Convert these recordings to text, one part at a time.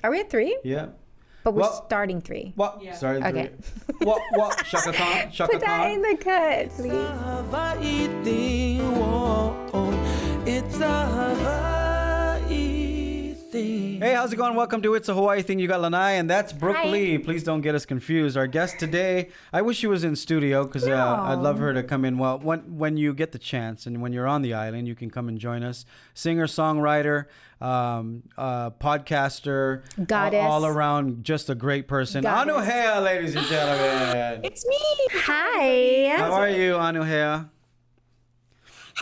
Are we at 3? Yeah. But we're starting 3. What? Yeah. Starting Okay. 3. What? Shaka Khan? Shaka Put that Khan? in the cut, please. Hawai'i thing, whoa, it's a Hawai'i thing. Hey, how's it going? Welcome to It's a Hawaii Thing. You got Lanai, and that's Brooke Hi. Lee. Please don't get us confused. Our guest today, I wish she was in studio because No. I'd love her to come in. Well, when you get the chance and when you're on the island, you can come and join us. Singer, songwriter, podcaster, Goddess. all around, just a great person. Goddess. Anuhea, ladies and gentlemen. It's me. Hi. How are you, Anuhea?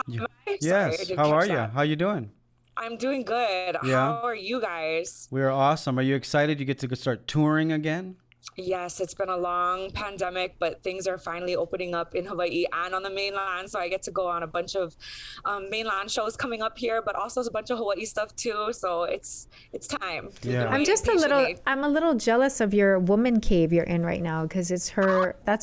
Sorry, I Yes. didn't How catch are you? that. How you doing? I'm doing good. Yeah. How are you guys? We're awesome. Are you excited? You get to start touring again? Yes, it's been a long pandemic, but things are finally opening up in Hawaii and on the mainland. So I get to go on a bunch of mainland shows coming up here, but also a bunch of Hawaii stuff too. So it's time. Yeah. I'm just I'm a little jealous of your woman cave you're in right now because that's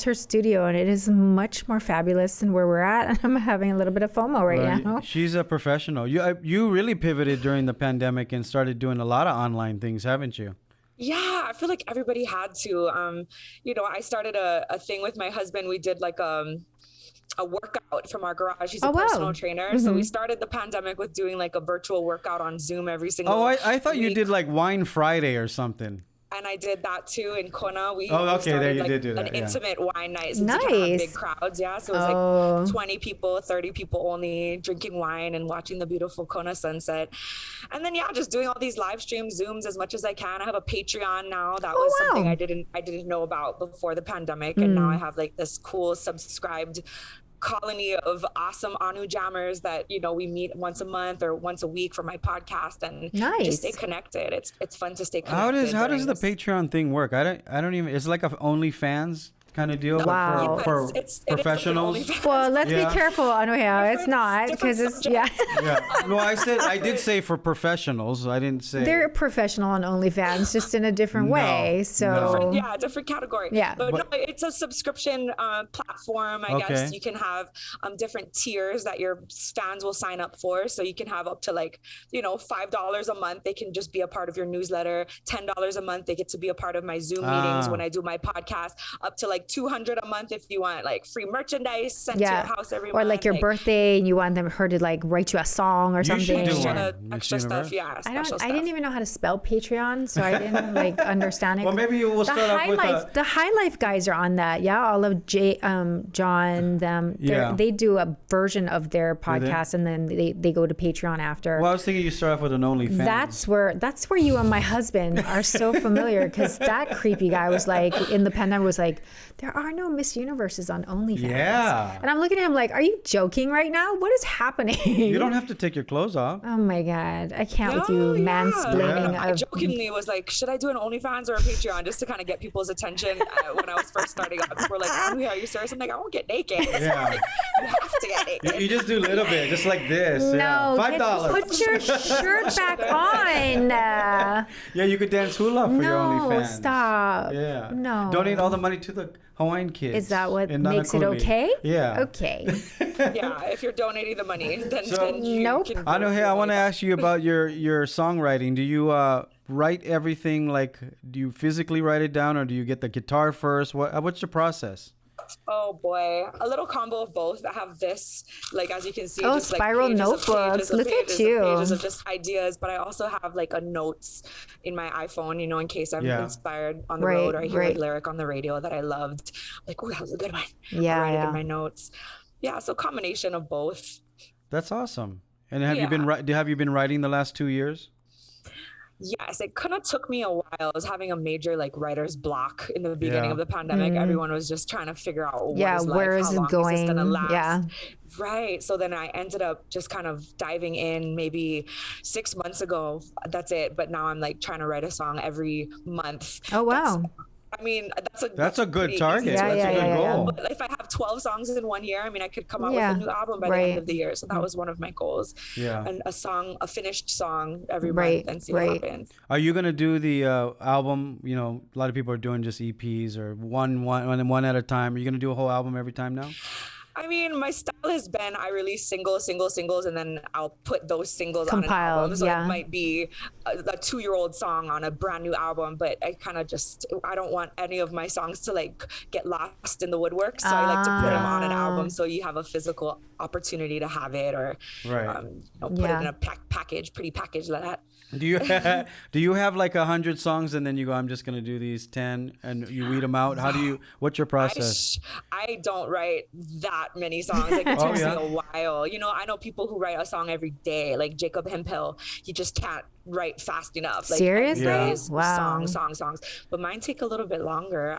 her studio and it is much more fabulous than where we're at. And I'm having a little bit of FOMO right now. She's a professional. You really pivoted during the pandemic and started doing a lot of online things, haven't you? Yeah, I feel like everybody had to. I started a thing with my husband. We did like a workout from our garage. He's a personal trainer. So we started the pandemic with doing like a virtual workout on Zoom every single I thought you week. did like Wine Friday or something. And I did that too in Kona. We there started you like did do that, an yeah. intimate wine night since you can't have Nice. big crowds. Yeah, so it was like 20 people, 30 people only drinking wine and watching the beautiful Kona sunset. And then just doing all these live stream Zooms as much as I can. I have a Patreon now. That was something I didn't know about before the pandemic, and now I have like this cool subscribed colony of awesome Anu jammers that we meet once a month or once a week for my podcast and just stay connected. It's fun to stay connected. How does the Patreon thing work? I don't even. It's like a OnlyFans kind of deal Wow. for it's professionals. like Well, let's be careful, Anuhea. It's not because it's Yeah. No, I did say for professionals. I didn't say they're professional on OnlyFans, just in a different way. So different category. Yeah. But no, it's a subscription platform. I guess you can have different tiers that your fans will sign up for. So you can have up to like, $5 a month. They can just be a part of your newsletter. $10 a month. They get to be a part of my Zoom meetings when I do my podcast. Up to like $200 a month if you want like free merchandise sent to your house every month. Or like your birthday and you want her to like write you a song or something. Extra stuff. Yeah. I didn't even know how to spell Patreon, so I didn't like understand it. Well, maybe you will start off with the High Life guys are on that. Yeah, all of John, them. They do a version of their podcast and then they go to Patreon after. Well, I was thinking you start off with an OnlyFans. That's where you and my husband are so familiar because that creepy guy was like in the pandemic was like, there are no Miss Universes on OnlyFans. Yeah. And I'm looking at him like, are you joking right now? What is happening? You don't have to take your clothes off. Oh my God. I can't with you mansplaining. I jokingly was like, should I do an OnlyFans or a Patreon just to kind of get people's attention when I was first starting out? People were like, are you serious? I'm like, I won't get naked. Yeah. You have to get naked. You just do a little bit, just like this. No. $5. Put your shirt back on. Yeah, you could dance hula for your OnlyFans. No, stop. Yeah. No. Donate all the money to the Hawaiian kids. Is that what in makes it Nanakuli. okay? Yeah. Okay. Yeah, if you're donating the money, then you Nope. can. Anuhea, I want to ask you about your songwriting. Do you write everything like? Do you physically write it down, or do you get the guitar first? What's your process? Oh boy, a little combo of both. I have this, like as you can see, just spiral like notebooks. Look at you. Pages of just ideas, but I also have like a notes in my iPhone, in case I'm inspired on the road or I hear a lyric on the radio that I loved. Like, oh, that was a good one. Yeah, I'll write it in my notes. Yeah, so combination of both. That's awesome. And have you been writing the last 2 years? Yes, it kind of took me a while. I was having a major writer's block in the beginning of the pandemic. Everyone was just trying to figure out where is it going? Is this gonna last? Yeah. Right. So then I ended up just kind of diving in maybe 6 months ago. That's it. But now I'm like trying to write a song every month. Oh, wow. That's a good target. Yeah, that's a good goal. But if I have 12 songs in 1 year, I could come out with a new album by the end of the year. So that was one of my goals. Yeah. And a finished song every month and see what happens. Are you going to do the album? A lot of people are doing just EPs or one at a time. Are you going to do a whole album every time now? I mean, my style has been I release singles, and then I'll put those singles on an Compiled, album. So yeah. it might be a 2-year-old song on a brand new album, but I kind of I don't want any of my songs to like get lost in the woodwork. So I like to put them on an album so you have a physical opportunity to have it, or Right. put it in a package, pretty package like that. Do you have like 100 songs and then you go, I'm just gonna do these 10, and you weed them out? What's your process? I don't write that many songs. Like it takes me a while. You know, I know people who write a song every day, like Jacob Hemphill. He just can't write fast enough. Like seriously? Wow. Songs. But mine take a little bit longer.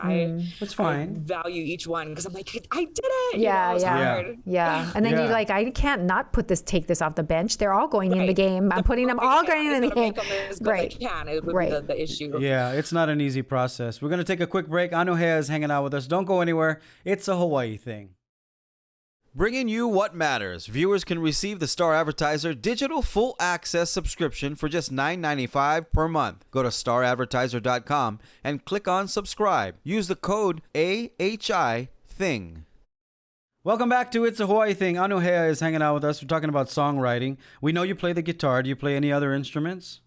That's fine. I value each one because I'm like, I did it. Yeah, you know, yeah. And then you're like, I can't not take this off the bench. They're all going in the game. I'm putting them all going in the game. Right. It would be the issue. Yeah, it's not an easy process. We're going to take a quick break. Anuhea is hanging out with us. Don't go anywhere. It's a Hawaii thing. Bringing you what matters. Viewers can receive the Star Advertiser digital full access subscription for just $9.95 per month. Go to staradvertiser.com and click on subscribe. Use the code AHI THING. Welcome back to It's a Hawaii Thing. Anuhea is hanging out with us. We're talking about songwriting. We know you play the guitar. Do you play any other instruments?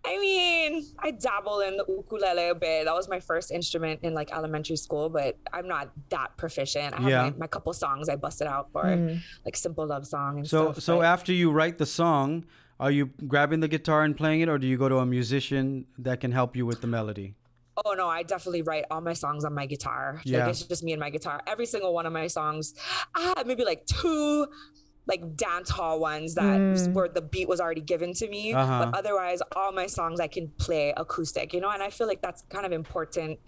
I mean, I dabble in the ukulele a bit. That was my first instrument in like elementary school, but I'm not that proficient. I have my couple songs I busted out for like Simple Love Song and stuff. So after you write the song, are you grabbing the guitar and playing it, or do you go to a musician that can help you with the melody? Oh no, I definitely write all my songs on my guitar. Yeah. Like it's just me and my guitar. Every single one of my songs, I have maybe like 2 like dance hall ones that where the beat was already given to me. But otherwise, all my songs I can play acoustic, you know, and I feel like that's kind of important,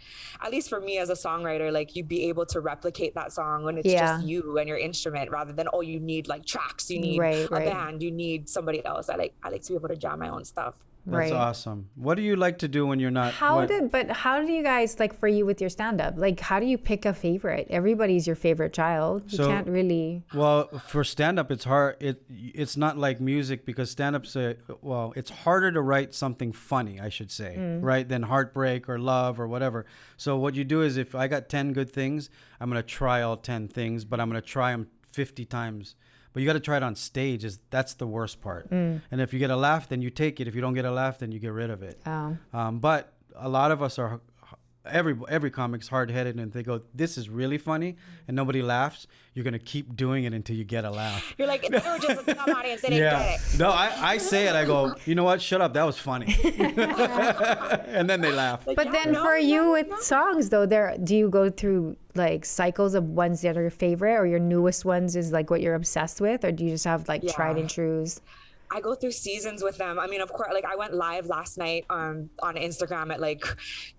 at least for me as a songwriter, like you be able to replicate that song when it's just you and your instrument, rather than, oh, you need like tracks, you need a band, you need somebody else. I like to be able to jam my own stuff. That's awesome. What do you like to do when you're not? How do you guys, like for you with your stand-up, like how do you pick a favorite? Everybody's your favorite child. You can't really. Well, for stand-up, it's hard. It's not like music, because stand-up's it's harder to write something funny, I should say, right, than heartbreak or love or whatever. So what you do is, if I got 10 good things, I'm gonna try all 10 things, but I'm gonna try them 50 times. But you got to try it on stage. That's the worst part. And if you get a laugh, then you take it. If you don't get a laugh, then you get rid of it. But a lot of us are, every comic's hard-headed, and if they go, this is really funny, and nobody laughs, you're going to keep doing it until you get a laugh. You're like, they were just a dumb audience. They didn't get it. No, I say it. I go, you know what? Shut up. That was funny. And then they laugh. But then for you with songs, though, do you go through like cycles of ones that are your favorite, or your newest ones is like what you're obsessed with, or do you just have like tried and trues? I go through seasons with them. I mean, of course, like I went live last night on Instagram at like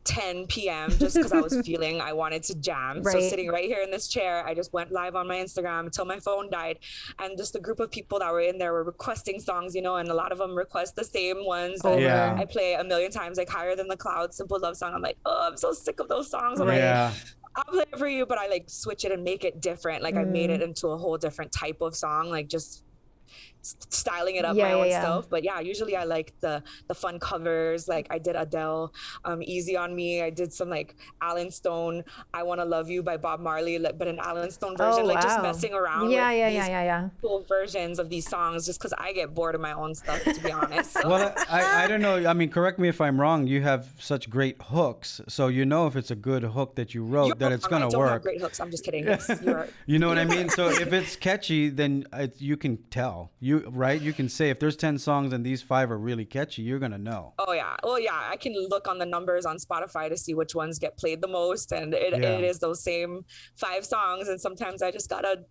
10 p.m. just because I was feeling I wanted to jam. So sitting right here in this chair, I just went live on my Instagram until my phone died. And just the group of people that were in there were requesting songs, you know, and a lot of them request the same ones that I play a million times, like Higher Than the Clouds, Simple Love Song. I'm like, oh, I'm so sick of those songs. I'm like, I'll play it for you, but I like switch it and make it different. Like I made it into a whole different type of song, like just styling it up my own self. But usually I like the fun covers. Like I did Adele, Easy on Me. I did some like Alan Stone, I Wanna Love You by Bob Marley, but an Alan Stone version, just messing around with cool versions of these songs, just because I get bored of my own stuff, to be honest. So. Well, I don't know. I mean, correct me if I'm wrong. You have such great hooks, so you know if it's a good hook that you wrote, that it's gonna work. I don't have work. great hooks. I'm just kidding. Yes, you're... You know what I mean? So if it's catchy, then you can tell. You can say, if there's 10 songs and these 5 are really catchy, you're gonna know. Oh yeah. Well, yeah. I can look on the numbers on Spotify to see which ones get played the most, and it is those same 5 songs. And sometimes I just gotta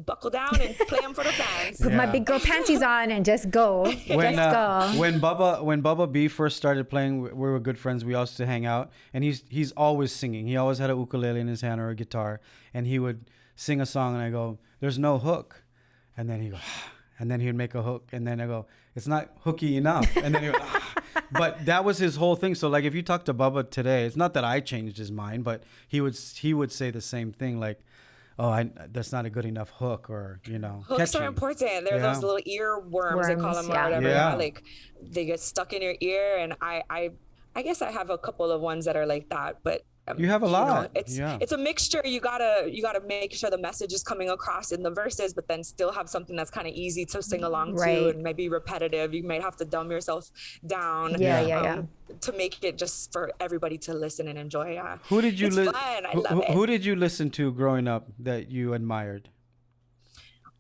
buckle down and play them for the fans. Put my big girl panties on and just go. When Bubba B first started playing, we were good friends. We used to hang out, and he's always singing. He always had a ukulele in his hand or a guitar, and he would sing a song, and I go, "There's no hook," and then he goes. And then he would make a hook, and then I go, it's not hooky enough. And then he would, But that was his whole thing. So like, if you talk to Bubba today, it's not that I changed his mind, but he would say the same thing, like, that's not a good enough hook, or hooks are important. They're those little ear worms, they call them, or whatever. Like they get stuck in your ear, and I guess I have a couple of ones that are like that, but You have a lot. It's a mixture. You gotta make sure the message is coming across in the verses, but then still have something that's kind of easy to sing along to, and maybe repetitive. You might have to dumb yourself down. To make it just for everybody to listen and enjoy. Who did you fun. I love it. Who did you listen to growing up that you admired?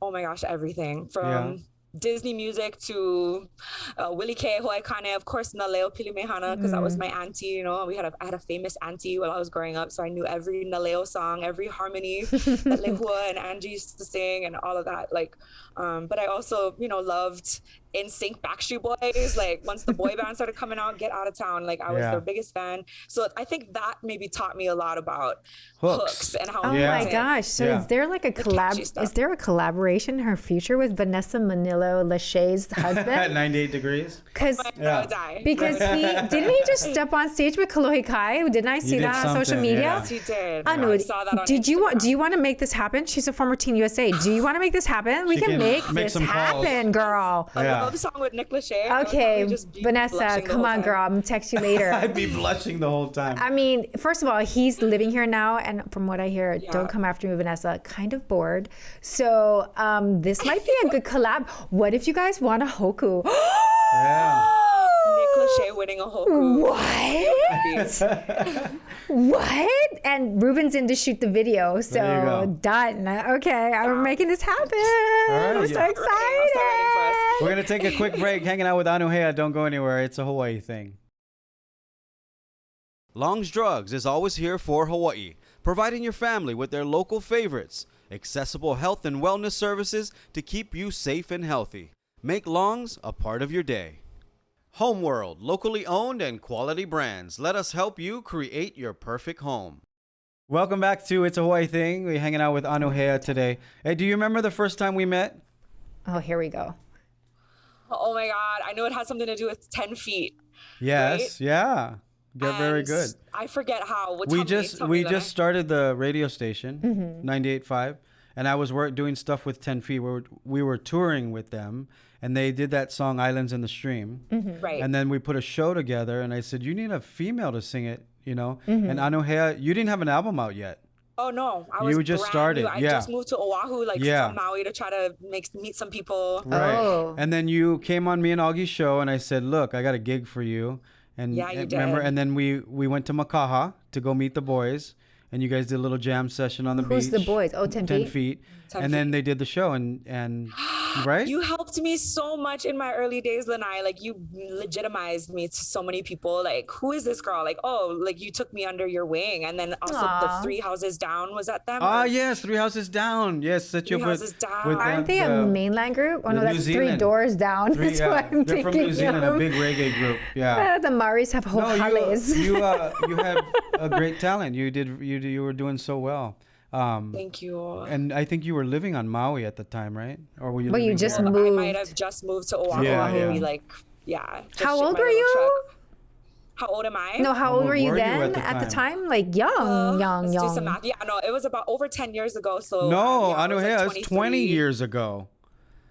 Oh my gosh, everything from Disney music to Willie K, Hawai'i, of course, Naleo Pilimehana, because that was my auntie. You know, I had a famous auntie while I was growing up, so I knew every Naleo song, every harmony that Lehua and Angie used to sing, and all of that. Like, but I also, loved NSYNC, Backstreet Boys. Like, once the boy band started coming out, Get Out of Town, like I was their biggest fan. So I think that maybe taught me a lot about hooks and how. Oh my gosh! So is there like a collab? Is there a collaboration in her future with Vanessa Manillo Lachey's husband? 98 Degrees. Because didn't he just step on stage with Kalohi Kai? Didn't I see that on social media? Yes, he did. Anu, I saw that on Instagram. Do you want to make this happen? She's a former Team USA. Do you want to make this happen? We can make this happen, girl. I love the song with Nick Lachey. Okay, Vanessa, come on, girl. I'm gonna text you later. I'd be blushing the whole time. I mean, first of all, he's living here now, and from what I hear, don't come after me, Vanessa. Kind of bored. So this might be a good collab. What if you guys want a hoku? Nick Lachey winning a hoku. What? What? And Ruben's in to shoot the video, so done. Okay, I'm making this happen. I'm so excited. We're going to take a quick break hanging out with Anuhea. Don't go anywhere. It's a Hawaii thing. Long's Drugs is always here for Hawaii, providing your family with their local favorites, accessible health and wellness services to keep you safe and healthy. Make Long's a part of your day. Homeworld, locally owned and quality brands. Let us help you create your perfect home. Welcome back to It's a Hawaii Thing. We're hanging out with Anuhea today. Hey, do you remember the first time we met? Oh, here we go. Oh my God. I know it has something to do with 10 feet. Yes. Right? Yeah. You're very good. I forget how. We just started the radio station, 98.5, and I was doing stuff with 10 Feet. We were touring with them, and they did that song Islands in the Stream. Right. And then we put a show together, and I said, you need a female to sing it, And Anuhea, you didn't have an album out yet. Oh no, I was just started. I just moved to Oahu, from Maui, to try to meet some people. Right. Oh. And then you came on me and Augie's show, and I said, look, I got a gig for you. And you did. Remember, and then we went to Makaha to go meet the boys, and you guys did a little jam session on the beach. Who's the boys? Oh, 10 feet. And then they did the show, and right? You helped me so much in my early days, Lanai. Like, you legitimized me to so many people. Like, who is this girl? Like, you took me under your wing. And then also the Three Houses Down, was that them? Yes, Three Houses Down. Yes, Three Houses Down. Aren't they a mainland group? Oh no, that's Three Doors Down. That's what I'm They're from New Zealand, a big reggae group. Yeah. The Maoris have whole hales. You had a great talent. You were doing so well. Thank you. And I think you were living on Maui at the time, right? Or were you? But you just moved. I might have just moved to Oahu. How old were you? How old am I? No, how old were you then at the time? Like young. Let's do some math. Yeah, no, it was about over 10 years ago. So no, Anuhea, it was 20 years ago.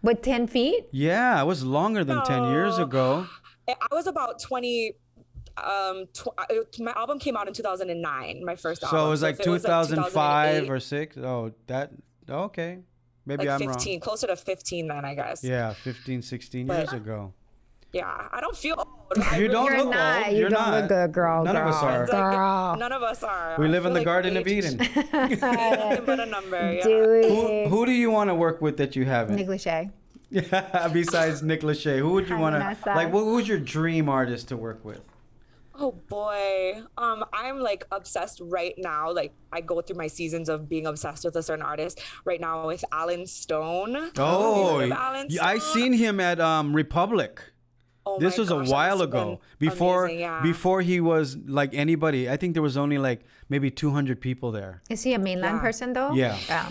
With 10 feet? Yeah, it was longer than 10 years ago. I was about 20. My album came out in 2009, my first album. So it was like 2005 or 6. Okay. Maybe I'm 15, wrong. Closer to 15 then, I guess. Yeah, 15, 16 years ago. Yeah, I don't feel old. You don't look old. You don't look good, girl. None of us are. None of us are. We live in the Garden of Eden. But a number, yeah. Who do you want to work with that you haven't? Nick Lachey. Yeah, besides Nick Lachey, who would you want to, who's your dream artist to work with? Oh boy. I'm like obsessed right now. Like, I go through my seasons of being obsessed with a certain artist right now with Alan Stone. Oh, Alan Stone? I seen him at Republic. Oh this was a while ago. Before he was like anybody. I think there was only like maybe 200 people there. Is he a mainland person though? Yeah.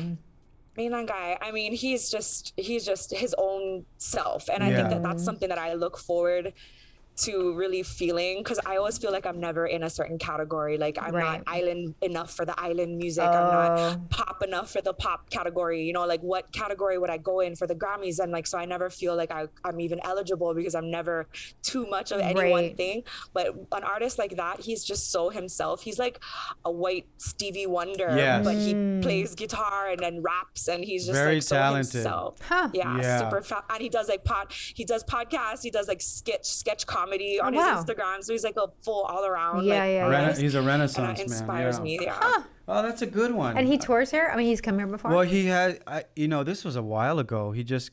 Mainland guy. I mean, he's just his own self. And I think that that's something that I look forward to really feeling, because I always feel like I'm never in a certain category. Like I'm not island enough for the island music. I'm not pop enough for the pop category. You know, like what category would I go in for the Grammys? And like, so I never feel like I'm even eligible because I'm never too much of any one thing. But an artist like that, he's just so himself. He's like a white Stevie Wonder, but he plays guitar and then raps, and he's just very like so talented. Himself. Super he does like he does podcasts, he does like sketch comedy on his Instagram, so he's like a full all around he's a renaissance man. Inspires me. Oh, that's a good one. And he tours here? I mean, he's come here before? Well, he had, this was a while ago. He just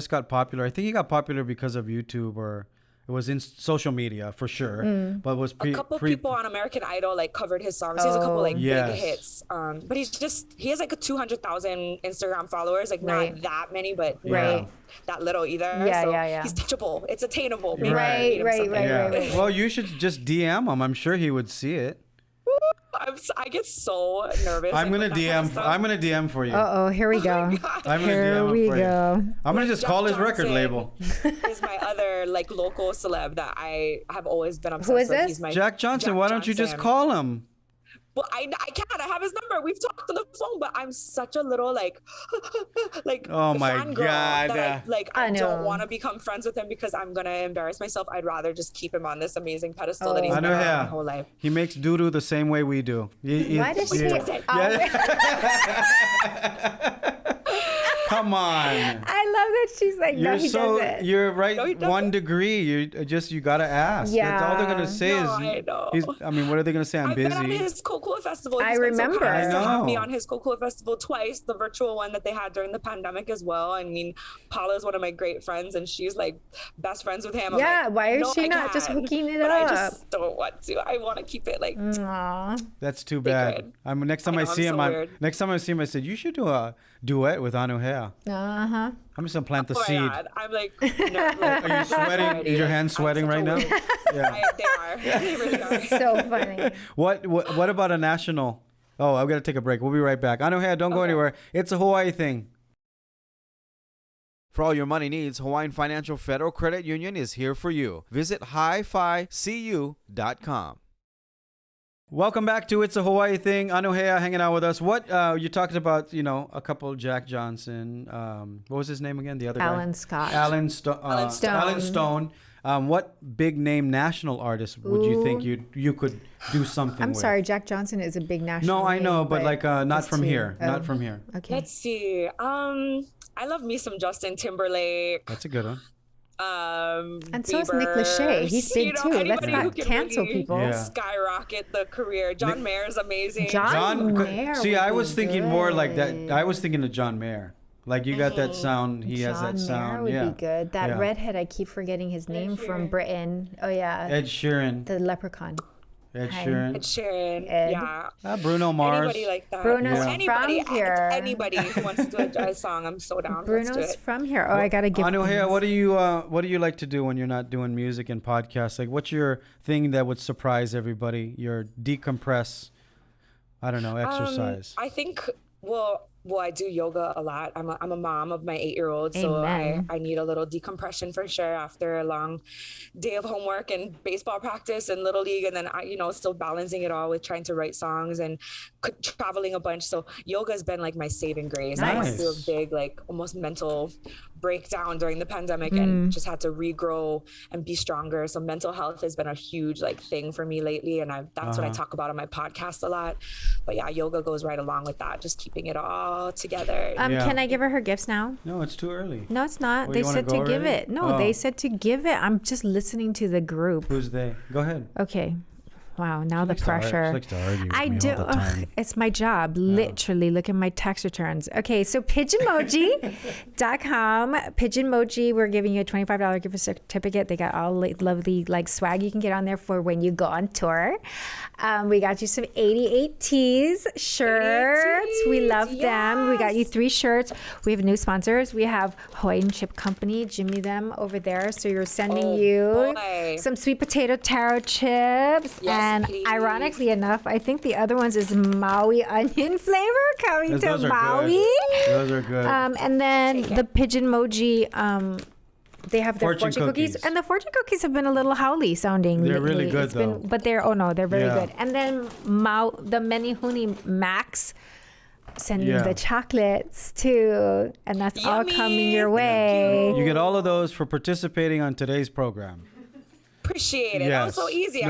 got popular. I think he got popular because of YouTube, or it was in social media for sure. But it was a couple people on American Idol like covered his songs. He has a couple like big hits. But he has like 200,000 Instagram followers. Like not that many, but that little either. He's touchable. It's attainable. Maybe right. Well, you should just DM him. I'm sure he would see it. I get so nervous. I'm gonna DM for you. Here we go. I'm gonna DM for you. I'm gonna just call his record label. Is my other like local celeb that I have always been obsessed with. Who is with. this? He's my Jack Johnson. Why don't you just call him? Well, I can't. I have his number. We've talked on the phone, but I'm such a little like oh my god, I don't want to become friends with him because I'm gonna embarrass myself. I'd rather just keep him on this amazing pedestal that he's been on my whole life. He makes doo-doo the same way we do. Why does he? Come on. I love that she's like, no, he doesn't. You're right, 1 degree. You gotta ask. Yeah. That's all they're gonna say I know. what are they gonna say? I'm busy. I've been on his Cocoa Festival. I remember. I know. Me on his Cocoa Festival twice, the virtual one that they had during the pandemic as well. I mean, Paula's one of my great friends, and she's like best friends with him. Why is she not just hooking it up? I just don't want to. I want to keep it like. That's too bad. Next time I see him, I said you should do a duet with Anuhea. I'm just gonna plant the seed. God. I'm like, are you sweating? Is your hands sweating right now? Yeah, they are. They really are. So funny. What about a national? Oh, I've got to take a break. We'll be right back. Anuhea, don't go anywhere. It's a Hawaii thing. For all your money needs, Hawaiian Financial Federal Credit Union is here for you. Visit hificu.com. Welcome back to It's a Hawaii Thing. Anuhea hanging out with us. What you talked about, a couple, Jack Johnson. What was his name again? The other guy? Alan Scott. Alan Stone. What big name national artist would you think you could do something with? I'm sorry, Jack Johnson is a big national No, I know, name, but like not from here. Oh. Not from here. Okay. Let's see. I love me some Justin Timberlake. That's a good one. And so is Nick Lachey. He's big too. Let's not cancel people. Skyrocket the career. John Mayer is amazing. John Mayer. See, I was thinking more like that. I was thinking of John Mayer. Like you got that sound. He has that sound. John Mayer would be good. That redhead, I keep forgetting his name from Britain. Oh yeah. Ed Sheeran. The leprechaun. Ed Sheeran. Yeah. Bruno Mars. Anybody like that. Bruno's from here. Anybody who wants to do a song, I'm so down. Bruno's from here. Oh, I gotta give. Anuhea, what do you like to do when you're not doing music and podcasts? Like, what's your thing that would surprise everybody? Your decompress. I don't know, exercise. I think. Well, I do yoga a lot. I'm a mom of my 8-year-old, so I need a little decompression for sure after a long day of homework and baseball practice and little league, and then still balancing it all with trying to write songs and traveling a bunch. So yoga has been like my saving grace. Nice. I went through a big like almost mental breakdown during the pandemic and just had to regrow and be stronger. So mental health has been a huge like thing for me lately, and that's what I talk about on my podcast a lot. But yeah, yoga goes right along with that, just keeping it all together. Can I give her gifts now? No, it's too early. No, it's not. They said to give it. No, they said to give it. I'm just listening to the group. Who's they? Go ahead. Okay. Wow, now the pressure. She likes to argue with I me do. all the time. It's my job. Literally, look at my tax returns. Okay, so pigeonmoji.com. Pigeonmoji, we're giving you a $25 gift certificate. They got all lovely like swag you can get on there for when you go on tour. We got you some 88 tees shirts. We love them. We got you 3 shirts. We have new sponsors. We have Hawaiian Chip Company, Jimmy them over there. So you're sending some sweet potato taro chips. Yes. And ironically enough, I think the other ones is Maui onion flavor coming to Maui. Those are good. And then the Pigeonmoji, they have their fortune cookies. And the fortune cookies have been a little howly sounding. They're lately. really good though. But they're very good. And then the Menihuni Max sending the chocolates too, and that's all coming your way. You get all of those for participating on today's program. Appreciate it. That was so easy.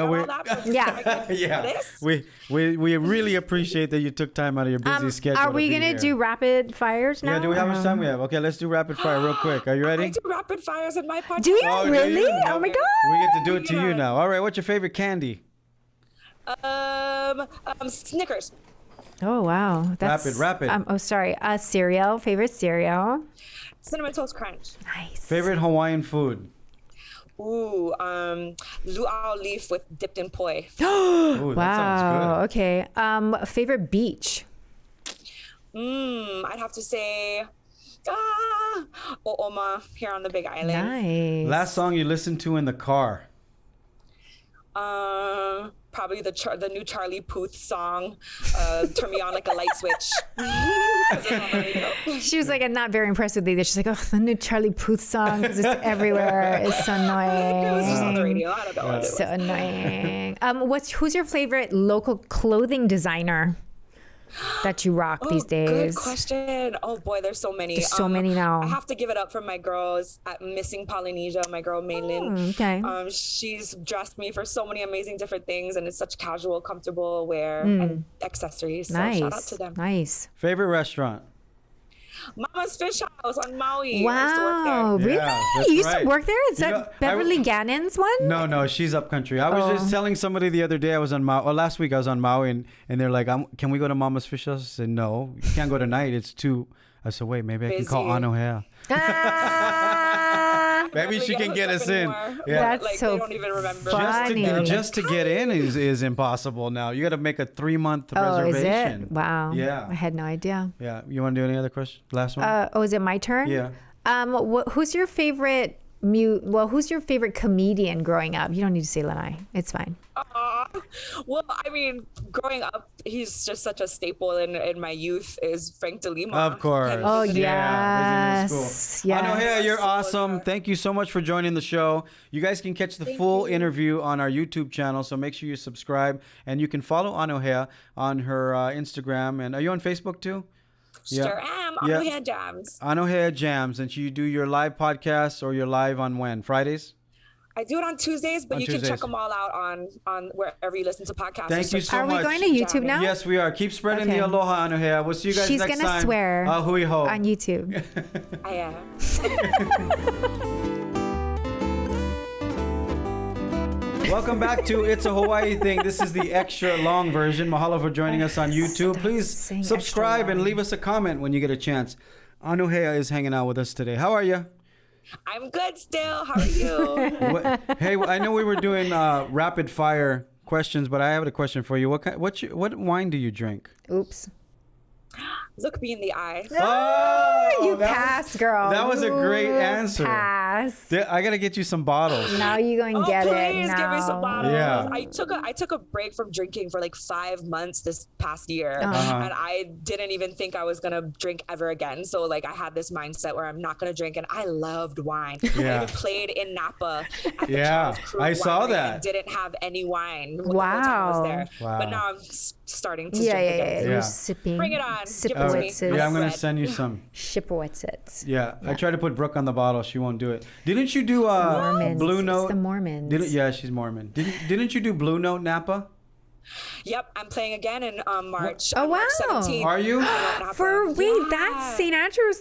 We really appreciate that you took time out of your busy schedule. Are we gonna do rapid fires now? Yeah, do we have much time we have? Okay, let's do rapid fire real quick. Are you ready? I do rapid fires in my podcast. Do you really? Oh my god! We get to do it to you now. All right, what's your favorite candy? Snickers. Oh wow, that's rapid. Cereal. Favorite cereal? Cinnamon Toast Crunch. Nice. Favorite Hawaiian food? Ooh, luau leaf with dipped in poi. Ooh, that sounds good. Okay. Favorite beach? I'd have to say, O'oma here on the Big Island. Nice. Last song you listened to in the car? Probably the new Charlie Puth song, "Turn Me On Like a Light Switch." She was like, I'm not very impressed with either. She's like, oh, the new Charlie Puth song because it's everywhere. It's so annoying. It was just on the radio. I don't know what it was. So annoying. Who's your favorite local clothing designer that you rock these days? Good question. Oh boy, there's so many. There's so many now. I have to give it up for my girls at Missing Polynesia, my girl Maylin. Okay. She's dressed me for so many amazing different things, and it's such casual, comfortable wear and accessories. So shout out to them. Nice. Favorite restaurant? Mama's Fish House on Maui. Wow, I used to work there. really? Yeah, You used to work there? Is You that know, Beverly Gannon's one? No, she's up country. I was just telling somebody the other day I was on Maui. Well, last week I was on Maui, and they're like, "Can we go to Mama's Fish House?" I said, "No, you can't go tonight. It's too." I said, "Wait, maybe I can call Anuhea. Maybe she can get us in." That's like, so they don't even remember. funny. Just to get in is impossible now. You got to make a 3-month reservation. Is it? Wow. Yeah. I had no idea. Yeah. You want to do any other question? Last one? Is it my turn? Yeah. Who's your favorite who's your favorite comedian growing up? You don't need to say Lanai. It's fine. Well, I mean, growing up, he's just such a staple in my youth is Frank DeLima. Of course. Oh, yes. Yes. Anuhea, you're awesome. Thank you so much for joining the show. You guys can catch the full interview on our YouTube channel, so make sure you subscribe. And you can follow Anuhea on her Instagram. And are you on Facebook too? Sure am. Anuhea Jams. Anuhea Jams. And you do your live podcasts or you're live on when? Fridays? I do it on Tuesdays, but you can check them all out on wherever you listen to podcasts. Thank you so much. Are we going to YouTube now? Yes, we are. Keep spreading the aloha, Anuhea. We'll see you guys next time. She's going to swear hui ho. on YouTube. I am. Welcome back to It's a Hawaii Thing. This is the extra long version. Mahalo for joining us on YouTube. Please subscribe and leave us a comment when you get a chance. Anuhea is hanging out with us today. How are you? I'm good still. How are you? Hey, I know we were doing rapid fire questions, but I have a question for you. What wine do you drink? Oops. Look me in the eye. Oh, you passed, girl. That was a great answer. Pass. I gotta get you some bottles. Now you go and get it. Please give me some bottles. Yeah. I took a break from drinking for like 5 months this past year, and I didn't even think I was gonna drink ever again. So like I had this mindset where I'm not gonna drink, and I loved wine. I even played in Napa. At the Charles Krug I saw Winery that. and didn't have any wine. The whole Wow. time I was there. Wow. But now I'm starting to drink again. You're sipping. Bring it on. Sipowitzes. Yeah, I'm gonna send you some. Shipowitzes. Yeah, I tried to put Brooke on the bottle. She won't do it. Didn't you do Mormons. Blue Note? It's the Mormons. Yeah, she's Mormon. Didn't you do Blue Note Napa? Yep, I'm playing again in March. Oh, March wow. 17th. Are you? That's St. Andrew's.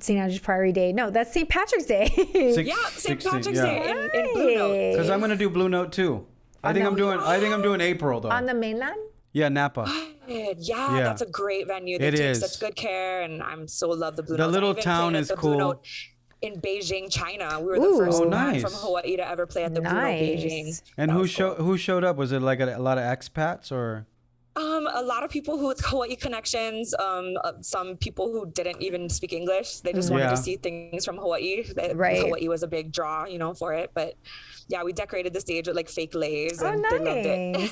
St. Andrew's Priory Day. No, that's St. Patrick's Day. Yeah, St. Patrick's Day in Blue Note. Because I'm gonna do Blue Note too. I think I'm doing April though. On the mainland? Yeah, Napa. Yeah, that's a great venue. They take such good care, and I'm so love the Blue Note. The little town is cool. Blue Note in Beijing, China. We were the first one from Hawaii to ever play at the Blue Note Beijing. And who showed up? Was it like a lot of expats or? A lot of people who with Hawaii connections, some people who didn't even speak English. They just wanted to see things from Hawaii. Hawaii was a big draw, for it. But yeah, we decorated the stage with like fake leis and they loved it.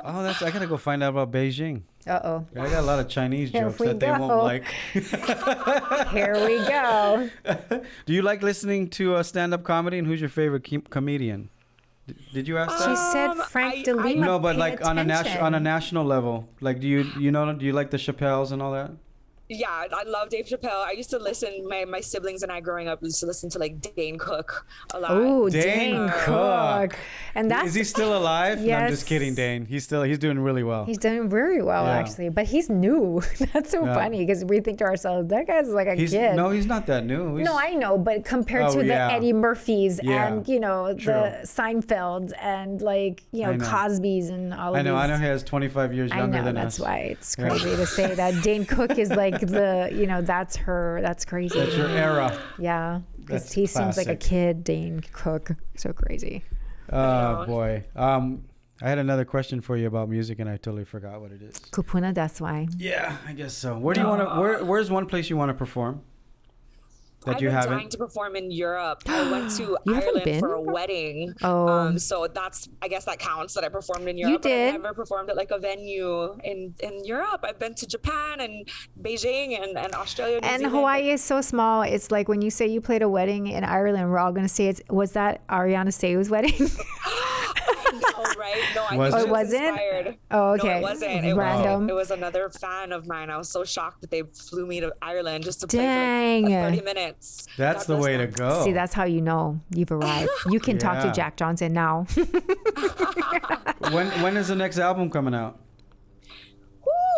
I gotta go find out about Beijing. Uh-oh. I got a lot of Chinese Here jokes we that they go. won't like. Here we go. Do you like listening to stand-up comedy, and who's your favorite comedian? Did you ask She that? said Frank DeLima. No, but pay like on a attention. national level, like do you like the Chappelles and all that? Yeah, I love Dave Chappelle. I used to listen, my siblings and I growing up used to listen to like Dane Cook a lot. Oh, Dane Dane Cook. Cook. And that's Is he still alive? No, I'm just Yes. kidding, Dane. He's doing really well. He's doing very well, Yeah. actually. But he's new. That's so Yeah. funny because we think to ourselves, that guy's like a kid. No, he's not that new. No, I know, but compared Oh, to yeah. the Eddie Murphys Yeah. and, True. the Seinfelds and like, I know. Cosby's and all of I know. these. Anuhea is 25 years I younger know, than that's us. why it's crazy to say that Dane Cook is like that's crazy. That's your era. Yeah, because That's he seems like a classic. kid, Dane Cook. So crazy. Oh boy. I had another question for you about music, and I totally forgot what it is. Kupuna, that's why. Yeah, I guess so. Where do you want to? Where's one place you want to perform? That I've you been haven't? dying to perform in Europe. I went to You haven't Ireland been? for a wedding. Oh. So I guess that counts that I performed in Europe. But did. I've never performed at like a venue in Europe. I've been to Japan and Beijing and Australia, New And Zealand. Hawaii is so small. It's like when you say you played a wedding in Ireland, we're all going to say was that Ariana Seu's wedding? No, right? No, I Was think it? she was Wasn't? inspired. Oh, No, okay. it wasn't. It Random. Was, it was another fan of mine. I was so shocked that they flew me to Ireland just to play Dang. for like 30 minutes. That's God the bless way to them. go. See, that's how you know you've arrived. You can talk to Yeah. Jack Johnson now. When is the next album coming out?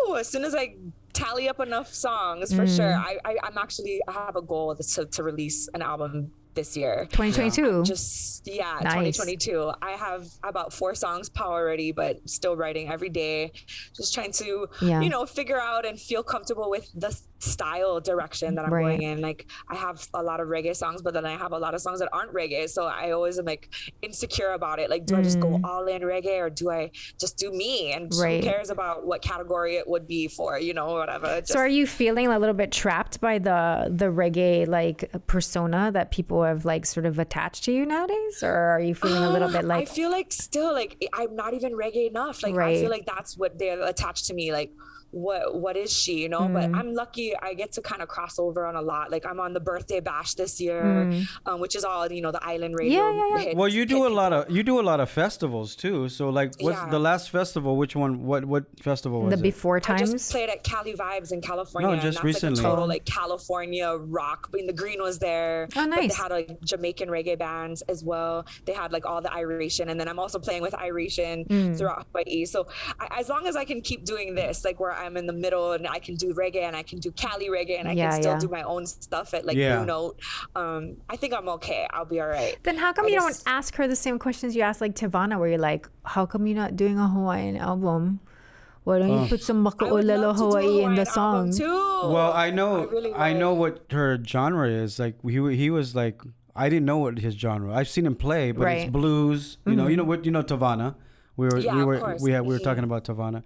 Woo, as soon as I tally up enough songs, for sure. I have a goal to release an album this year. 2022. Just Nice. 2022. I have about 4 songs power ready, but still writing every day. Just trying to, Yeah. figure out and feel comfortable with the style direction that I'm Right. going in. Like I have a lot of reggae songs, but then I have a lot of songs that aren't reggae. So I always am like insecure about it. Like, do I just go all in reggae or do I just do me? And Right. who cares about what category it would be for, whatever. Just, So are you feeling a little bit trapped by the reggae like persona that people have like sort of attached to you nowadays? Or are you feeling a little bit I like feel like still like I'm not even reggae enough. Like I Right. feel like that's what they're attached to me. Like what is she, but I'm lucky I get to kind of cross over on a lot. Like I'm on the birthday bash this year, which is all, the island radio. Yeah. hits. Well, you do a lot of festivals too. So like, what's Yeah. the last festival? Which one? What festival was the it? before I times? just played at Cali Vibes in California. No, and just that's recently. Like a total like California rock. I mean, the Green was there. Oh, But nice. they had like Jamaican reggae bands as well. They had like all the Iration, and then I'm also playing with Iration throughout Hawaii. So as long as I can keep doing this, like where I'm in the middle and I can do reggae and I can do Cali reggae and I Yeah, can still yeah. do my own stuff at like Yeah. Blue Note. I think I'm okay. I'll be all right. Then how come I you just- don't ask her the same questions you asked like Tivana, where you're like, how come you're not doing a Hawaiian album? Why don't you put some I would Maka'olelo love to do a Hawaii in Hawaiian the album song? too. Well, I know, really I know would. what her genre is. Like he was like, I didn't know what his genre. I've seen him play, but it's Right. blues. You know Tavana. Yeah, of course. we were Mhm. talking about Tavana.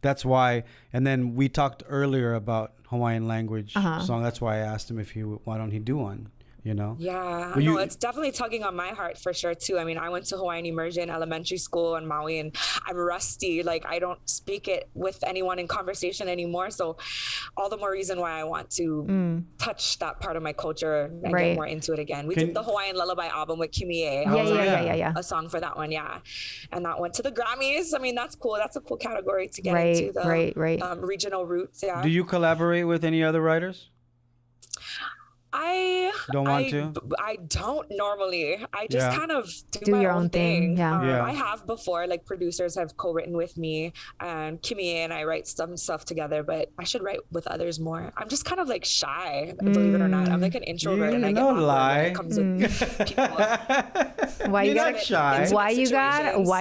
That's why. And then we talked earlier about Hawaiian language song. That's why I asked him why don't he do one? Yeah, Well, no, it's definitely tugging on my heart for sure too. I mean, I went to Hawaiian immersion elementary school in Maui, and I'm rusty. Like I don't speak it with anyone in conversation anymore. So, all the more reason why I want to touch that part of my culture and Right. get more into it again. We Can- did the Hawaiian lullaby album with Kimie. I Yeah, was on yeah. a song for that one, yeah, and that went to the Grammys. I mean, that's cool. That's a cool category to get Right, into. The right. regional roots. Yeah. Do you collaborate with any other writers? I Don't want to? I don't normally. I just Yeah. kind of Do my your own own thing, yeah. Yeah. I have before, like producers have co-written with me, and Kimmy and I write some stuff together. But I should write with others more. I'm just kind of like shy, believe it or not. I'm like an introvert, and I get no awkward when lie. it comes with people. Why you You're gotta not shy. Why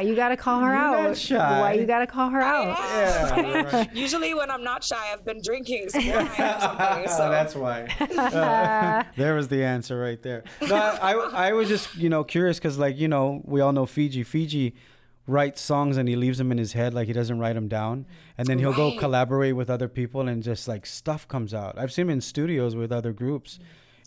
you gotta call her You're out? not shy. Why you gotta call her out? Yeah. Usually, when I'm not shy, I've been drinking some wine or something. So That's why. There was the answer right there. No, I was just curious because we all know Fiji. Fiji writes songs and he leaves them in his head, like he doesn't write them down, and then he'll go Right. collaborate with other people and just like stuff comes out. I've seen him in studios with other groups,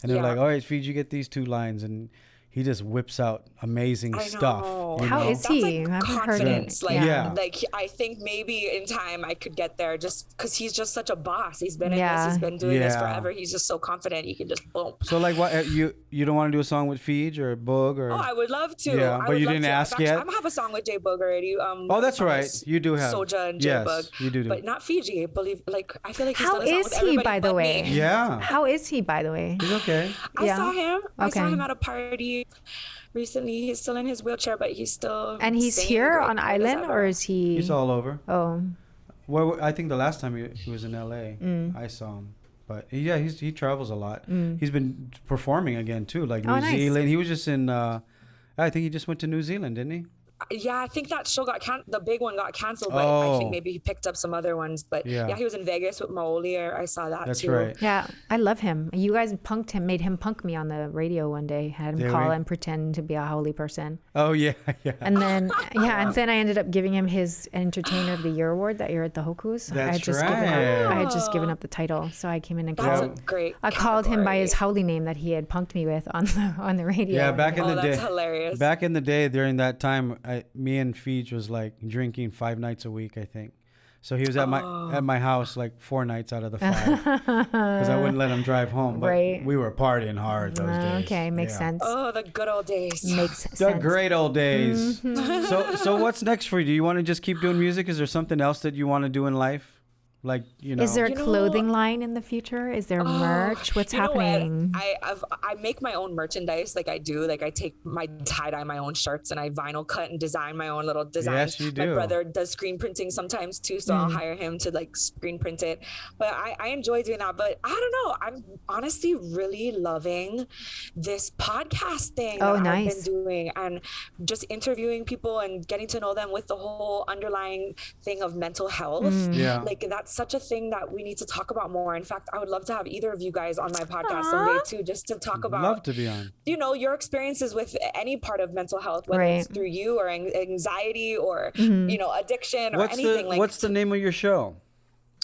and they're Yeah. like, all right, Fiji, get these 2 lines, and he just whips out amazing I stuff. know. you How know? is That's he? I like haven't heard confidence. it. Like, Yeah. like I think maybe in time I could get there just because he's just such a boss. He's been in Yeah. this. He's been doing this Yeah. forever. He's just so confident. He can just boom. So like, what you don't want to do a song with Feej or Boog or? Oh, I would love to. Yeah, I but would you love didn't to. ask I've yet? I have a song with J Bug already. Oh, that's right. You do have Soja and J yes, Bug. you do. But not Fiji. Believe like I feel like he's How done a song is with he, everybody by the but way? me. Yeah, How is he, by the way? he's okay. I Yeah. saw him. I saw Okay. him at a party recently. He's still in his wheelchair, but he's still. And he's singing here great on as island, ever. or is he? He's all over. Oh, Well, I think the last time he was in LA, I saw him. But yeah, he travels a lot. He's been performing again too, like New Oh, nice. Zealand. He was just in. I think he just went to New Zealand, didn't he? Yeah, I think that show got the big one got canceled, but I Oh. think maybe he picked up some other ones. But Yeah. yeah, he was in Vegas with Maui. I saw that That's too. right. yeah. I love him. You guys punked him, made him punk me on the radio one day. Had him Did call we? and pretend to be a holy person. Oh yeah, yeah. And then, and then I ended up giving him his Entertainer of the Year award that year at the Hokus. I had just given up. I had just given up the title, so I came in and That's called. a great. I called him by his category. holy name that he had punked me with on the radio. Yeah, back in Oh, the day. that's hilarious. Back in the day, during that time, me and Feej was like drinking 5 nights a week, I think. So he was at my house like 4 nights out of the 5 because I wouldn't let him drive home. But Right. we were partying hard those days. Okay, makes Yeah. sense. Oh, the good old days. Makes The sense. great old days. Mm-hmm. So what's next for you? Do you want to just keep doing music? Is there something else that you want to do in life? Like, you know. Is there a You know- clothing line in the future? Is there merch? What's You know what? happening? I make my own merchandise. Like I do. Like I take my tie dye my own shirts and I vinyl cut and design my own little designs. Yes, you My do. brother does screen printing sometimes too, so I'll hire him to like screen print it. But I enjoy doing that. But I don't know. I'm honestly really loving this podcast thing Oh, that I've nice. been doing and just interviewing people and getting to know them with the whole underlying thing of mental health. Yeah. Like that's such a thing that we need to talk about more. In fact, I would love to have either of you guys on my podcast someday too, just to talk about, Love to be on. you know, your experiences with any part of mental health, whether Right. it's through you or anxiety or, you know, addiction or anything. What's the name of your show?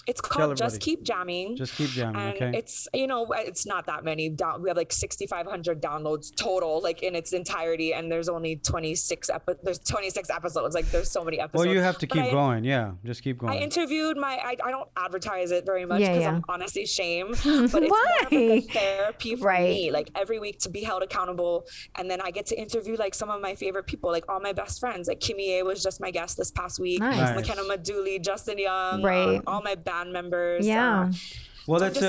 It's Tell called everybody. Just Keep Jamming. Just Keep Jamming, And okay. it's, you know, it's not that many. We have like 6,500 downloads total, like in its entirety. And there's only 26 episodes. Like there's so many episodes. Well, you have to But keep I- going. Yeah, just keep going. I interviewed I don't advertise it very much Yeah, because yeah. I'm honestly ashamed, but it's more of like Why? a therapy for Right. me, like every week to be held accountable. And then I get to interview like some of my favorite people, like all my best friends. Like Kimmy A was just my guest this past week. Nice. Nice. McKenna Maduli, Justin Young, Right. all my band members. Yeah. well, I that's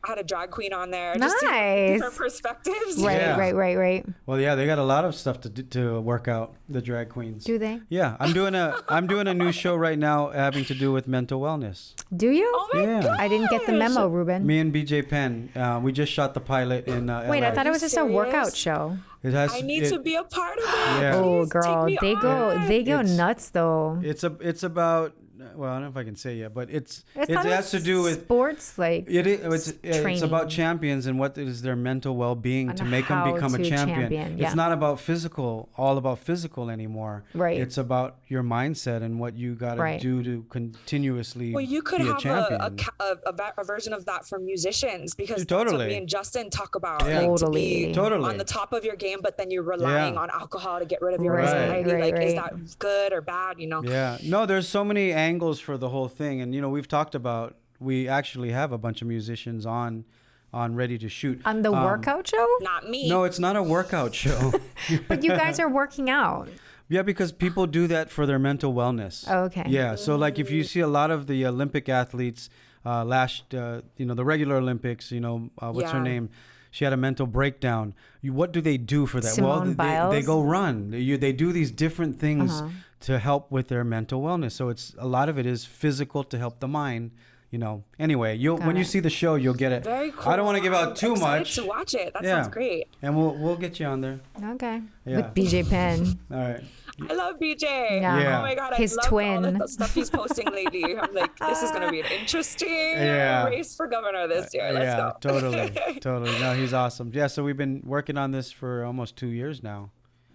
had a drag queen on there. Just to Nice. different perspectives. Right, Yeah. right. well, yeah, they got a lot of stuff to work out. The drag queens. Do they? Yeah, I'm doing a new show right now having to do with mental wellness. Do you? Oh my Yeah. god! I didn't get the memo, Ruben. Me and BJ Penn, we just shot the pilot in Wait, LA. I thought it was just a workout serious? show. It has. I need to be a part of it. Yeah. Oh, Please girl, take me on. they go It's- nuts though. It's about. Well, I don't know if I can say yet, but it It's not has to do with. sports, like It's training. about champions and what is their mental well-being And to make them how become a to champion. champion, yeah. It's not about all about physical anymore. Right. It's about your mindset and what you got to Right. do to continuously Well, you could be a have champion. a version of that for musicians because that's Totally. what me and Justin talk about. Yeah. Like Totally. to be Totally. on the top of your game, but then you're relying Yeah. on alcohol to get rid of your Right, anxiety. right, Like, is right. that good or bad? You know? Yeah. No, there's so many angles for the whole thing. And, we've talked about, we actually have a bunch of musicians on Ready to Shoot. on the workout show. Not me. No, it's not a workout show. But you guys are working out. Yeah, because people do that for their mental wellness. Oh, okay. Yeah. So, like, if you see a lot of the Olympic athletes, the regular Olympics, what's her Yeah. name? She had a mental breakdown. What do they do for that? Simone they Biles? go run. They do these different things to help with their mental wellness. So a lot of it is physical to help the mind. Anyway, when you it. see the show, you'll get it. Very cool. I don't want to give out I'm too excited much. to watch it. That Yeah. sounds great. And we'll get you on there. Okay. Yeah. With BJ Penn. All right. I love BJ. Yeah. Yeah. Oh my god, His I love all twin. the stuff he's posting lately. I'm like, this is gonna be an interesting Yeah. race for governor this year. Let's go. Totally. No, he's awesome. Yeah, so we've been working on this for almost 2 years now.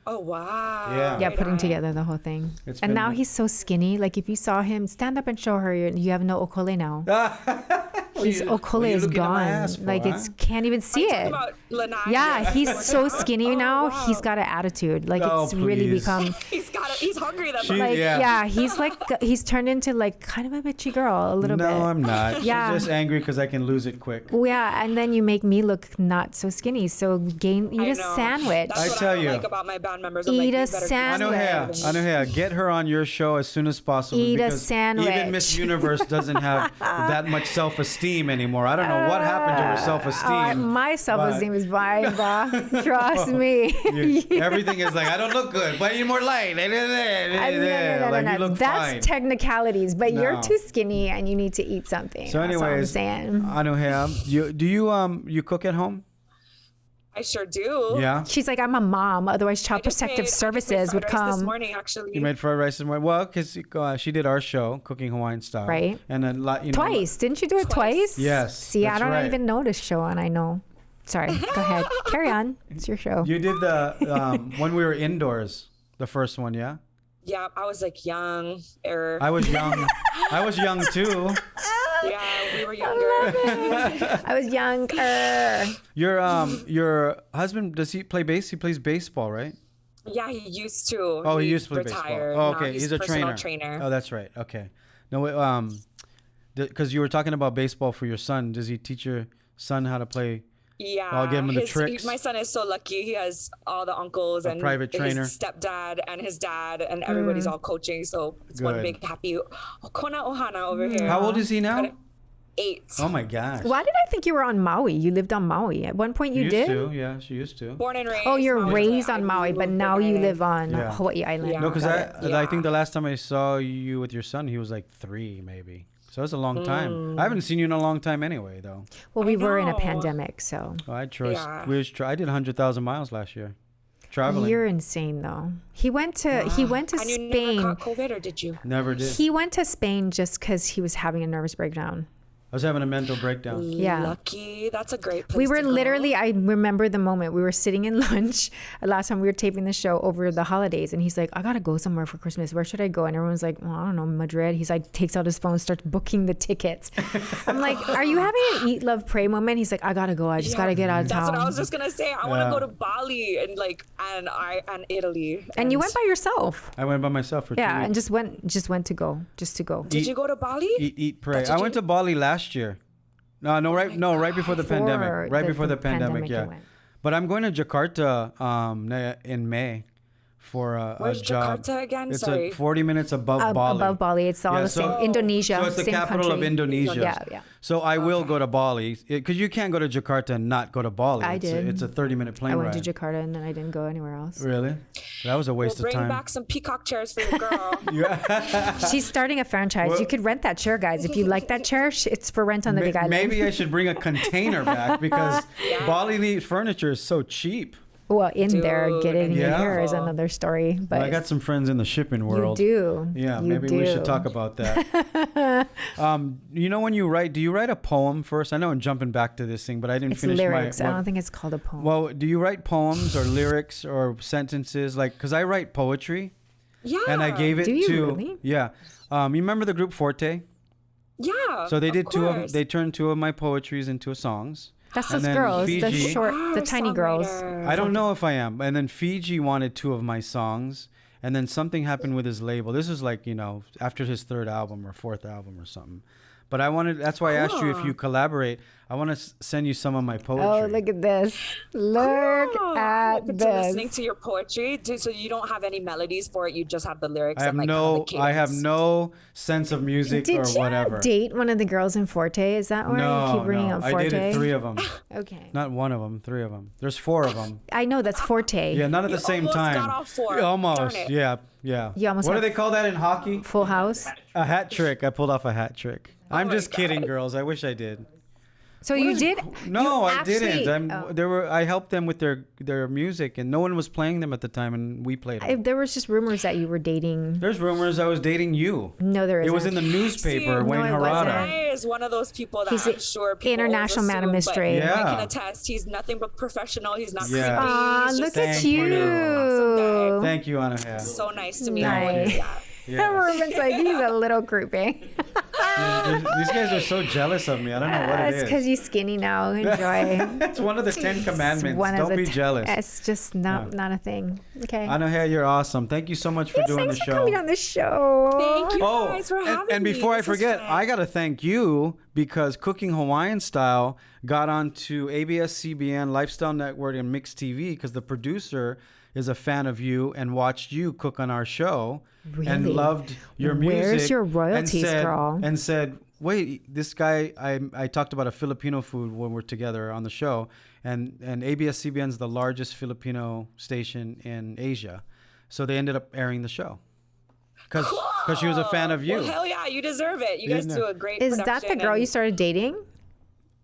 Oh wow. Yeah. Yeah, Right putting on. together the whole thing. It's And been- now he's so skinny. Like if you saw him, stand up and show her you have no okole now. Okole is gone. Like it's can't even see it. About Lanai. Yeah, he's so skinny now. wow. He's got an attitude. Like Oh, it's really please. become He's hungry. That She- like Yeah. he's turned into like kind of a bitchy girl a little bit. No, I'm not. Yeah. She's just angry because I can lose it quick. Well, yeah, and then you make me look not so skinny. So eat I a know. sandwich. That's I what tell I don't you. like about my band members. I'm Eat like, a you better sandwich. Anuhea, get her on your show as soon as possible. Eat a because sandwich. Even Miss Universe doesn't have that much self-esteem anymore. I don't know what happened to her self-esteem. My self-esteem is fine, bruh. Trust me. Everything is like, I don't look good. But I need more light. No, Like, you look That's fine. technicalities, but you're No. too skinny and you need to eat something. So That's all I'm anyways, saying. Anuhea, do you cook at home? I sure do. Yeah. She's like, I'm a mom. Otherwise, Child I just made Protective Services fried would rice come. this morning, actually. You made fried rice and well, because she did our show, Cooking Hawaiian Style, Right. And then Twice. Didn't you do it twice? Yes, See, I that's don't right. even know this show, and I know. Sorry. Go ahead. Carry on. It's your show. You did the when we were indoors, the first one, yeah. Yeah, I was like young. I was young. I was young too. Yeah, we were younger. I was younger. Your husband, does he play bass? He plays baseball, right? Yeah, he used to. Oh, he used to play retired. baseball. Oh, Now okay, he's a personal trainer. Oh, that's right. Okay. No, because you were talking about baseball for your son. Does he teach your son how to play? Yeah, I'll give him the tricks. My son is so lucky. He has all the uncles and private trainer. his stepdad and his dad, and everybody's all coaching. So it's one Good. big happy Kona Ohana over here. How old is he now? 8. Oh my gosh. Why did I think you were on Maui? You lived on Maui. At one point you Used did? to, yeah, she used to. Born and raised. Oh, you're Maui, raised but on I Maui, but moved now you away. live on Yeah. Hawaii Island. Yeah. No, because Got I it. think the last time I saw you with your son, he was like 3, maybe. So it's a long time. I haven't seen you in a long time anyway, though. Well, we I were in a know. pandemic, so. Well, I trust. Yeah. I did 100,000 miles last year, traveling. You're insane, though. He went to And you never Spain. caught COVID, or did you? Never did. He went to Spain just because he was having a nervous breakdown. I was having a mental breakdown. Yeah. Lucky. That's a great place We were to go. literally, I remember the moment we were sitting in lunch last time we were taping the show over the holidays, and he's like, I gotta go somewhere for Christmas. Where should I go? And everyone's like, well, I don't know, Madrid. He's like, takes out his phone, starts booking the tickets. I'm like, are you having an eat, love, pray moment? He's like, I gotta go. I just gotta get out of That's town. what I was just gonna say. I want to go to Bali and and Italy. And you went by yourself. I went by myself for 2 Yeah, weeks. and just went to go, just to go. Did you go to Bali? Eat, pray. That's I what went you- to Bali last year. Right before the pandemic. Right before the pandemic, you yeah. went. But I'm going to Jakarta in May for a Where's job. Jakarta again? It's Sorry. 40 minutes above Bali. Above Bali, it's all Yeah, the same. so- Indonesia, So it's the same capital country. of Indonesia. Yeah, yeah. So I will go to Bali because you can't go to Jakarta and not go to Bali. I did. It's a 30-minute plane I ride. went to Jakarta and then I didn't go anywhere else. Really? That was a waste We'll of bring time. back some peacock chairs for your girl. She's starting a franchise. Well- You could rent that chair, guys. If you like that chair, it's for rent on the Big Island. Maybe I should bring a container back because Bali furniture is so cheap. Well, in there, Dude, getting it yeah. here is another story. But Well, I got some friends in the shipping you world. do. Yeah, You maybe we should do. talk about that. You know, when you write, do you write a poem first? I know I'm jumping back to this thing, but I didn't It's finish lyrics. my. I don't think it's called a poem. Well, do you write poems or lyrics or sentences? Like, because I write poetry, Yeah. and I gave it Do you to. really? Yeah. You remember the group Forte? Yeah. So they did two of. course. They turned 2 of my poetries into songs. That's And those then girls, the Fiji- short, Wow, the tiny girls. songwriter. I don't know if I am. And then Fiji wanted 2 of my songs. And then something happened with his label. This is like, after his 3rd album or 4th album or something. But that's why I asked you if you collaborate. I want to send you some of my poetry. Oh, look at this. Look Oh, I'm at open to listening this. to your poetry. So you don't have any melodies for it. You just have the lyrics. I have and like kind of the I have cadence. no sense of music Did or you whatever. date one of the girls in Forte? Is that why you keep bringing up I Forte? dated 3 of them. Okay. Not 1 of them, 3 of them. There's 4 of them. I know that's Forte. Yeah, none at You the same almost time. got all 4. Almost. Darn it. Yeah. You almost What do got- they call that in hockey? Full House. A hat trick. I pulled off a hat trick. I'm my just kidding, God. girls. I wish I did. So you did? No, you I didn't. actually- I helped them with their music, and no one was playing them at the time, and we played them. There was just rumors that you were dating. There's rumors I was dating you. No, there It isn't. was in the newspaper, See, Wayne no, it Harada. wasn't. Guy is one of those people that He's I'm sure people international man of overassume, mystery. but I Yeah. can attest. He's nothing but professional. He's not Yeah. creepy. Aw, He's look just at Thank you. you. Thank you, Anuhea. so nice to me. Nice. Yeah. Yeah. Ruben's like, he's a little creepy. These guys are so jealous of me. I don't know what it It's is. because you're skinny now. Enjoy. It's one of the 10 commandments. Don't be jealous. It's just not a thing. Okay. Anuhea, you're awesome. Thank you so much for doing the Thanks for show. coming on the show. Thank you guys for having me. And before I This was forget, fun. I got to thank you because Cooking Hawaiian Style got onto ABS-CBN, Lifestyle Network, and Mix TV because the producer is a fan of you and watched you cook on our show and Really? loved your music. Where's your royalties, girl? And said, wait, this guy, I talked about a Filipino food when we're together on the show, and ABS-CBN is the largest Filipino station in Asia. So they ended up airing the show. Because she was a fan of you. Well, hell yeah, you deserve it. You guys do a great Is that the production girl and you started dating?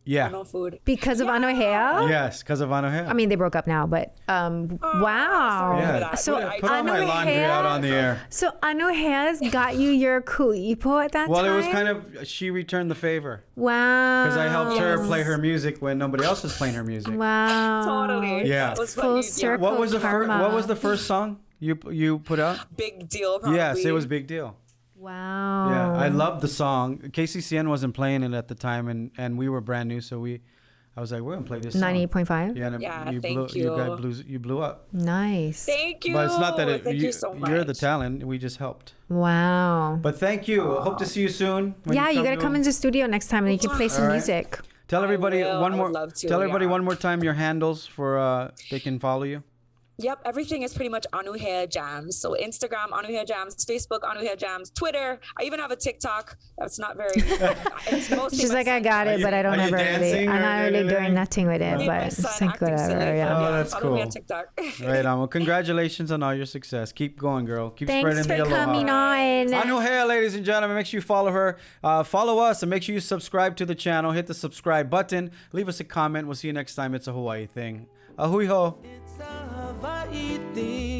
Yeah. no food. Because of Anuhea? Yes, because of Anuhea. I mean, they broke up now, but wow. sorry for Yeah. that. So Put all my laundry out on the air. So Anuhea's got you your ku'ipo at that Well, time? it was kind of, she returned the favor. Wow. Because I helped her play her music when nobody else was playing her music. Wow. Totally. Yeah. That was Full what circle. What was the first? Karma. What was the first song you put out? Big deal, probably. Yes, it was Big Deal. Wow. Yeah, I loved the song. KCCN wasn't playing it at the time, and we were brand new, so I was like, we're gonna play this song. 98.5? Yeah, and Yeah, you thank blew, you. you blew up. Nice. Thank you. But it's not that Thank you so much. you're the talent. We just helped. Wow. But thank you. Hope to see you soon. when Yeah, you gotta to- come into the studio next time and you can play some All right. music. Tell everybody will. one I more. would love to, Tell everybody yeah. one more time your handles for they can follow you. Yep, everything is pretty much Anuhea Jams. So Instagram, Anuhea Jams, Facebook, Anuhea Jams, Twitter. I even have a TikTok. That's not very. It's mostly She's my like, I son. got it, but I don't are you ever really. dancing I'm or not really anything? doing nothing with it, Me and but my it's son like acting whatever. silly. Yeah. Oh, that's Follow me on cool. TikTok. Right on. Well, congratulations on all your success. Keep going, girl. Keep Thanks spreading the for aloha. coming on. Anuhea, ladies and gentlemen, make sure you follow her. Follow us and make sure you subscribe to the channel. Hit the subscribe button. Leave us a comment. We'll see you next time. It's a Hawaii thing. Ahui ho. It's a Hawaii thing.